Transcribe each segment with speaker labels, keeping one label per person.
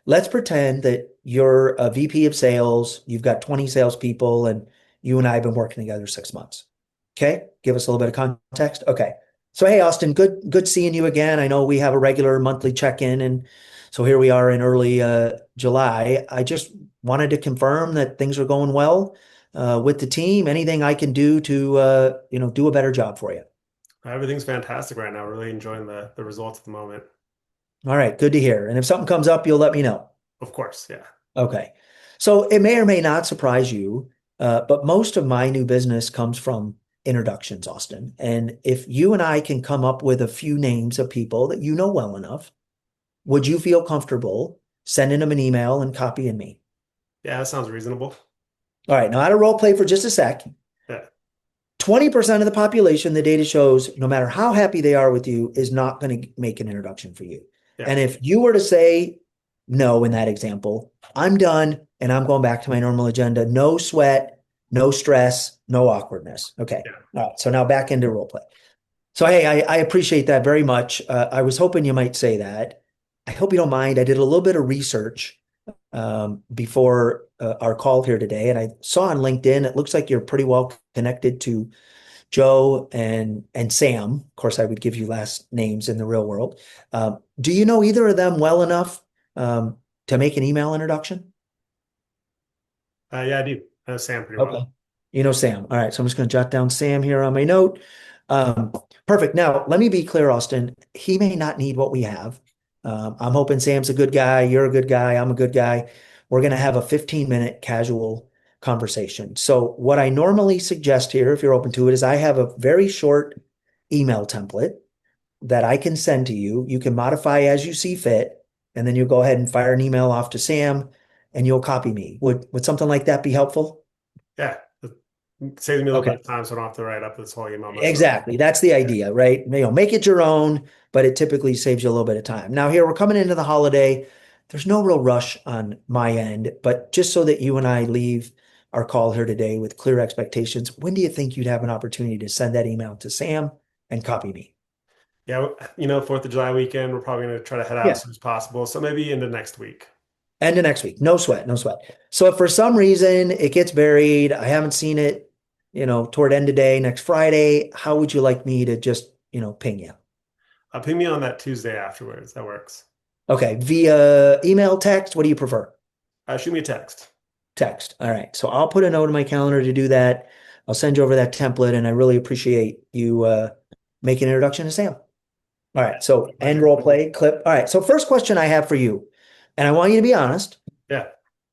Speaker 1: let's pretend that you're a VP of sales, you've got 20 salespeople, and you and I have been working together 6 months. Okay, give us a little bit of context. Okay. So hey, Austin, good seeing you again. I know we have a regular monthly check-in, and so here we are in early July. I just wanted to confirm that things are going well with the team. Anything I can do to do a better job for you?
Speaker 2: Everything's fantastic right now. Really enjoying the results at the moment.
Speaker 1: All right, good to hear. And if something comes up, you'll let me know.
Speaker 2: Of course, yeah.
Speaker 1: Okay. So it may or may not surprise you, but most of my new business comes from introductions, Austin. And if you and I can come up with a few names of people that you know well enough, would you feel comfortable sending them an email and copying me?
Speaker 2: Yeah, that sounds reasonable.
Speaker 1: All right, now I had a role play for just a sec.
Speaker 2: Yeah,
Speaker 1: 20% of the population, the data shows, no matter how happy they are with you, is not going to make an introduction for you.
Speaker 2: yeah,
Speaker 1: And if you were to say no in that example, I'm done and I'm going back to my normal agenda. No sweat, no stress, no awkwardness. Okay.
Speaker 2: yeah.
Speaker 1: All right. So now back into role play. So, hey, I appreciate that very much. I was hoping you might say that. I hope you don't mind. I did a little bit of research before our call here today, and I saw on LinkedIn, it looks like you're pretty well connected to Joe and Sam. Of course, I would give you last names in the real world. Do you know either of them well enough to make an email introduction?
Speaker 2: Yeah, I do. I know Sam pretty well.
Speaker 1: Okay. You know Sam. All right. So I'm just going to jot down Sam here on my note. Um, Perfect. Now, let me be clear, Austin. He may not need what we have. I'm hoping Sam's a good guy. You're a good guy. I'm a good guy. We're going to have a 15-minute casual conversation. So, what I normally suggest here, if you're open to it, is I have a very short email template that I can send to you. You can modify as you see fit, and then you go ahead and fire an email off to Sam and you'll copy me. Would something like that be helpful?
Speaker 2: Yeah, it saves me a little bit
Speaker 1: Okay.
Speaker 2: of time so I don't have to write up this whole email myself.
Speaker 1: Exactly. That's the
Speaker 2: Yeah,
Speaker 1: idea, right? Make it your own, but it typically saves you a little bit of time. Now, here we're coming into the holiday. There's no real rush on my end, but just so that you and I leave our call here today with clear expectations, when do you think you'd have an opportunity to send that email to Sam and copy me?
Speaker 2: yeah. 4th of July weekend, we're probably going to try to head out as
Speaker 1: Yeah.
Speaker 2: soon as possible. So maybe into next week.
Speaker 1: End of next week. No sweat, no sweat. So if for some reason it gets buried, I haven't seen it, toward end of day next Friday, how would you like me to just, ping you?
Speaker 2: Ping me on that Tuesday afterwards. That works.
Speaker 1: Okay, via email, text, what do you prefer?
Speaker 2: Shoot me a text.
Speaker 1: Text. All right. So I'll put a note in my calendar to do that. I'll send you over that template, and I really appreciate you making an introduction to Sam. All right.
Speaker 2: My
Speaker 1: So end
Speaker 2: pleasure.
Speaker 1: role play clip. All right. So first question I have for you, and I want you to be honest.
Speaker 2: Yeah.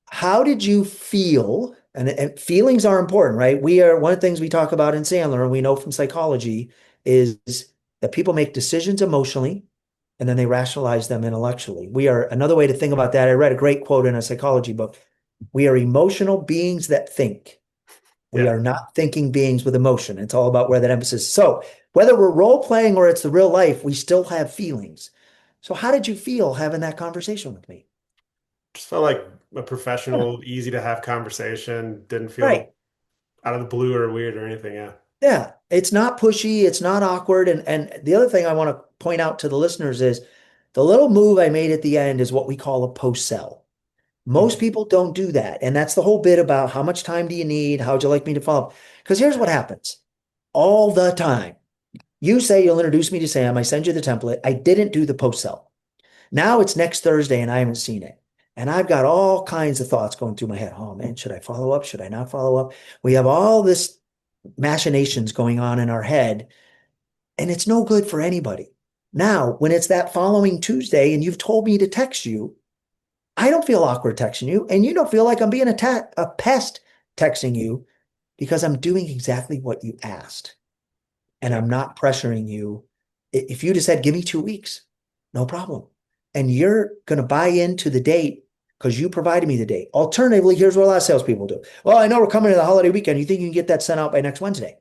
Speaker 1: How did you feel? And feelings are important, right? We are one of the things we talk about in Sandler, and we know from psychology is that people make decisions emotionally and then they rationalize them intellectually. We are another way to think about that. I read a great quote in a psychology book. We are emotional beings that think. We
Speaker 2: Yeah.
Speaker 1: are not thinking beings with emotion. It's all about where that emphasis is. So, whether we're role playing or it's the real life, we still have feelings. So, how did you feel having that conversation with me?
Speaker 2: Just felt like a
Speaker 1: Yeah.
Speaker 2: professional, easy to have conversation. Didn't feel
Speaker 1: Right.
Speaker 2: out of the blue or weird or anything. Yeah.
Speaker 1: Yeah. It's not pushy. It's not awkward. And the other thing I want to point out to the listeners is the little move I made at the end is what we call a post sell. Most
Speaker 2: Mhm.
Speaker 1: people don't do that. And that's the whole bit about how much time do you need? How would you like me to follow up? Because here's what happens all the time. You say you'll introduce me to Sam. I send you the template. I didn't do the post sell. Now it's next Thursday and I haven't seen it. And I've got all kinds of thoughts going through my head. Oh man, should I follow up? Should I not follow up? We have all this machinations going on in our head, and it's no good for anybody. Now, when it's that following Tuesday and you've told me to text you, I don't feel awkward texting you, and you don't feel like I'm being a pest texting you because I'm doing exactly what you asked. And
Speaker 2: Yeah.
Speaker 1: I'm not pressuring you. If you just said, give me 2 weeks, no problem. And you're going to buy into the date because you provided me the date. Alternatively, here's what a lot of salespeople do. Well, I know we're coming to the holiday weekend. You think you can get that sent out by next Wednesday?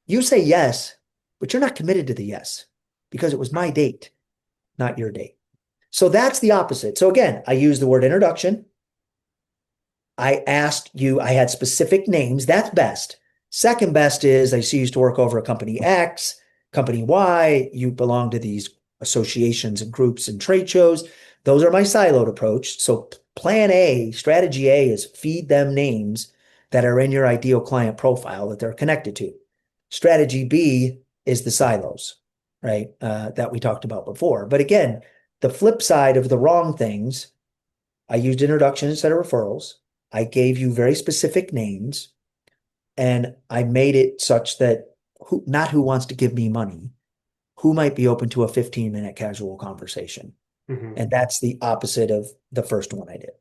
Speaker 1: You say yes, but you're not committed to the yes because it was my date, not your date. So that's the opposite. So again, I use the word introduction. I asked you, I had specific names. That's best. Second best is I see you used to work over at company X, company Y. You belong to these associations and groups and trade shows. Those are my siloed approach. So plan A, strategy A is feed them names that are in your ideal client profile that they're connected to. Strategy B is the silos, right? That we talked about before. But again, the flip side of the wrong things, I used introduction instead of referrals. I gave you very specific names and I made it such that not who wants to give me money, who might be open to a 15-minute casual conversation.
Speaker 2: Hmm.
Speaker 1: And that's the opposite of the first one I did.